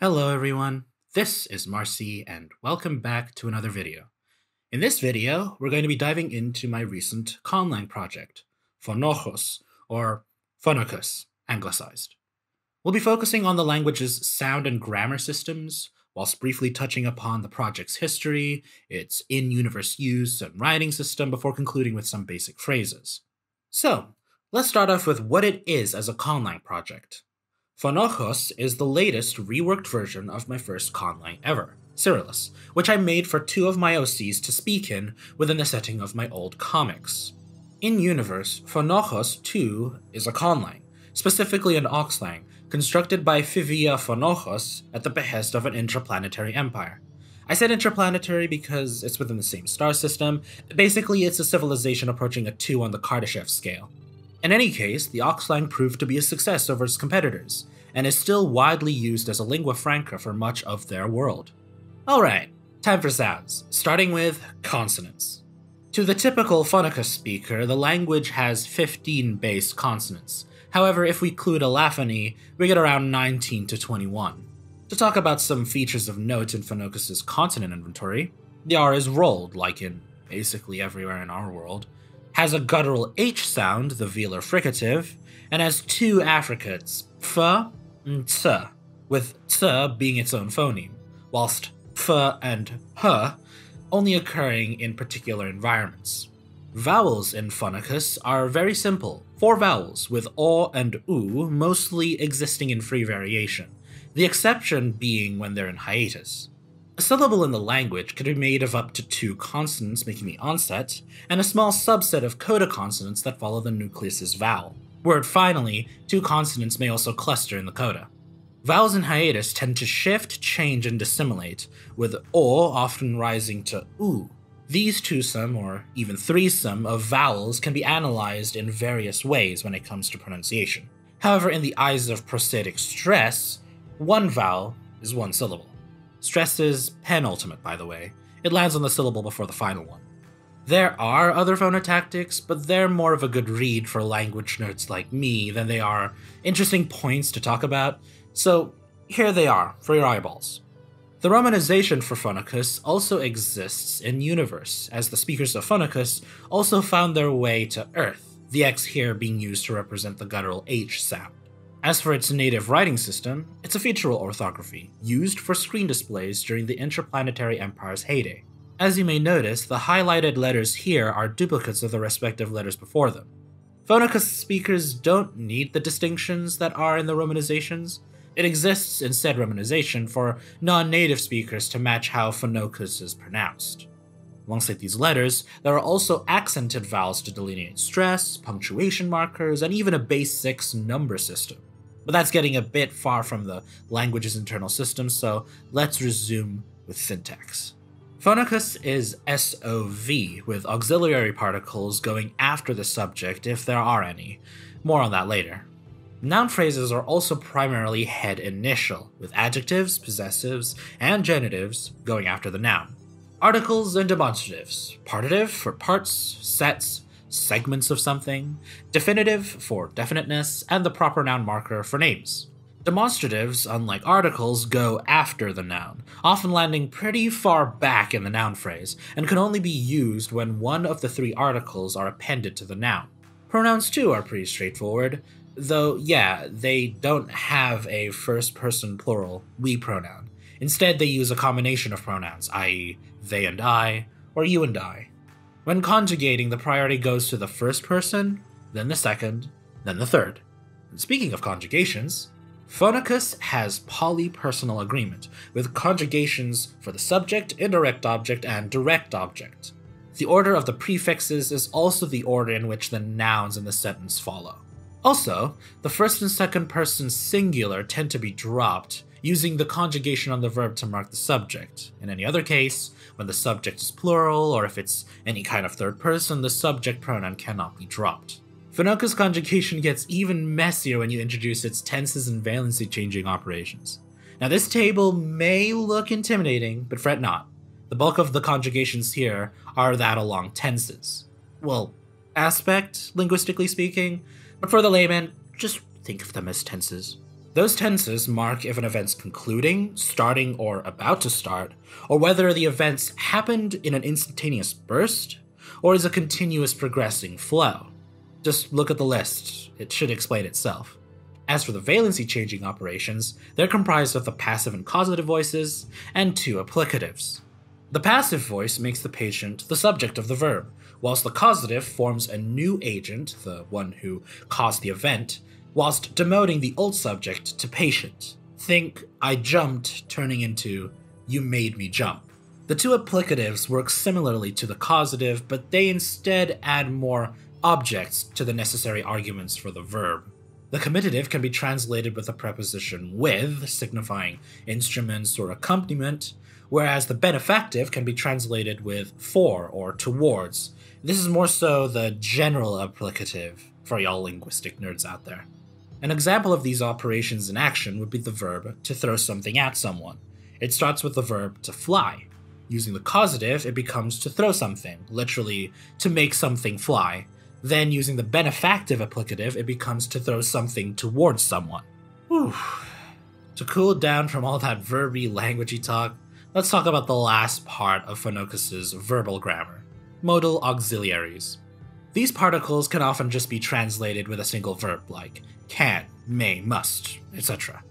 Hello everyone, this is Marcy and welcome back to another video. In this video, we're going to be diving into my recent conlang project, Fonòxos, or Fonnocus, anglicized. We'll be focusing on the language's sound and grammar systems, whilst briefly touching upon the project's history, its in-universe use and writing system before concluding with some basic phrases. So, let's start off with what it is as a conlang project. Fonòxos is the latest reworked version of my first conlang ever, Cyrillus, which I made for two of my OCs to speak in within the setting of my old comics. In-universe, Fonòxos 2 is a conlang, specifically an auxlang, constructed by Fonòxos at the behest of an interplanetary empire. I said interplanetary because it's within the same star system. Basically, it's a civilization approaching a 2 on the Kardashev scale. In any case, the auxlang proved to be a success over its competitors, and is still widely used as a lingua franca for much of their world. Alright, time for sounds, starting with consonants. To the typical Fonnocus speaker, the language has 15 base consonants. However, if we include elaphony, we get around 19 to 21. To talk about some features of note in Fonnocus's consonant inventory, the R is rolled, like in basically everywhere in our world, has a guttural H sound, the velar fricative, and has two affricates, f and ts, with ts being its own phoneme, whilst f and h only occurring in particular environments. Vowels in Fonnocus are very simple, 4 vowels, with o and u mostly existing in free variation, the exception being when they're in hiatus. A syllable in the language could be made of up to 2 consonants making the onset, and a small subset of coda consonants that follow the nucleus's vowel. Word finally, 2 consonants may also cluster in the coda. Vowels in hiatus tend to shift, change, and dissimilate, with o often rising to u. These twosome, or even threesome, of vowels can be analyzed in various ways when it comes to pronunciation. However, in the eyes of prosodic stress, one vowel is 1 syllable. Stress is penultimate, by the way. It lands on the syllable before the final one. There are other phonotactics, but they're more of a good read for language nerds like me than they are interesting points to talk about, so here they are for your eyeballs. The romanization for Fonnocus also exists in universe, as the speakers of Fonnocus also found their way to Earth, the X here being used to represent the guttural H sound. As for its native writing system, it's a featural orthography, used for screen displays during the Interplanetary Empire's heyday. As you may notice, the highlighted letters here are duplicates of the respective letters before them. Fonnocus speakers don't need the distinctions that are in the romanizations. It exists in said romanization for non-native speakers to match how Fonnocus is pronounced. Alongside these letters, there are also accented vowels to delineate stress, punctuation markers, and even a base 6 number system. But that's getting a bit far from the language's internal system, so let's resume with syntax. Fonnocus is SOV, with auxiliary particles going after the subject if there are any. More on that later. Noun phrases are also primarily head initial, with adjectives, possessives, and genitives going after the noun. Articles and demonstratives. Partitive for parts, sets, segments of something. Definitive for definiteness, and the proper noun marker for names. Demonstratives, unlike articles, go after the noun, often landing pretty far back in the noun phrase, and can only be used when one of the 3 articles are appended to the noun. Pronouns too are pretty straightforward, though yeah, they don't have a first-person plural we pronoun. Instead, they use a combination of pronouns, i.e., they and I, or you and I. When conjugating, the priority goes to the first person, then the second, then the third. And speaking of conjugations, Fonnocus has polypersonal agreement, with conjugations for the subject, indirect object, and direct object. The order of the prefixes is also the order in which the nouns in the sentence follow. Also, the first and second person singular tend to be dropped, using the conjugation on the verb to mark the subject. In any other case, when the subject is plural, or if it's any kind of third person, the subject pronoun cannot be dropped. Fonnocus conjugation gets even messier when you introduce its tenses and valency changing operations. Now this table may look intimidating, but fret not. The bulk of the conjugations here are that along tenses. Well, aspect, linguistically speaking, but for the layman, just think of them as tenses. Those tenses mark if an event's concluding, starting, or about to start, or whether the events happened in an instantaneous burst, or is a continuous progressing flow. Just look at the list, it should explain itself. As for the valency changing operations, they're comprised of the passive and causative voices, and 2 applicatives. The passive voice makes the patient the subject of the verb, whilst the causative forms a new agent, the one who caused the event, whilst demoting the old subject to patient. Think, I jumped, turning into, you made me jump. The 2 applicatives work similarly to the causative, but they instead add more objects to the necessary arguments for the verb. The comitative can be translated with the preposition with, signifying instruments or accompaniment, whereas the benefactive can be translated with for or towards. This is more so the general applicative for y'all linguistic nerds out there. An example of these operations in action would be the verb to throw something at someone. It starts with the verb to fly. Using the causative, it becomes to throw something, literally to make something fly. Then using the benefactive applicative, it becomes to throw something towards someone. Whew. To cool down from all that verby, languagey talk, let's talk about the last part of Fonnocus's verbal grammar, modal auxiliaries. These particles can often just be translated with a single verb like can, may, must, etc.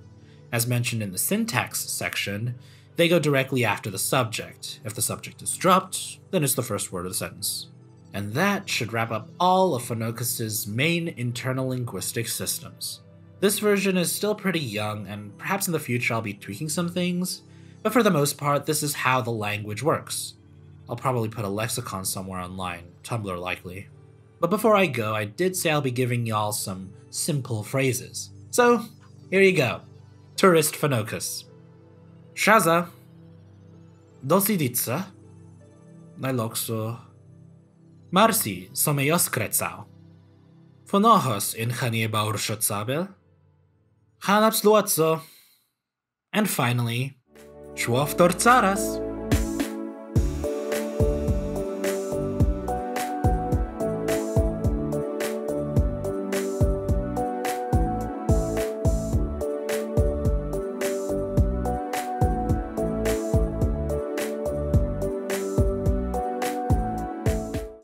As mentioned in the syntax section, they go directly after the subject. If the subject is dropped, then it's the first word of the sentence. And that should wrap up all of Fonnocus's main internal linguistic systems. This version is still pretty young, and perhaps in the future I'll be tweaking some things, but for the most part, this is how the language works. I'll probably put a lexicon somewhere online, Tumblr likely. But before I go, I did say I'll be giving y'all some simple phrases. So, here you go. Tourist Fonnocus. Shaza. Dosidica. Najlokso. Marsi, somejos krecao. Fonòxos in chanieba urshotsabel. Hanaps luatso. And finally, Shwof torcaras.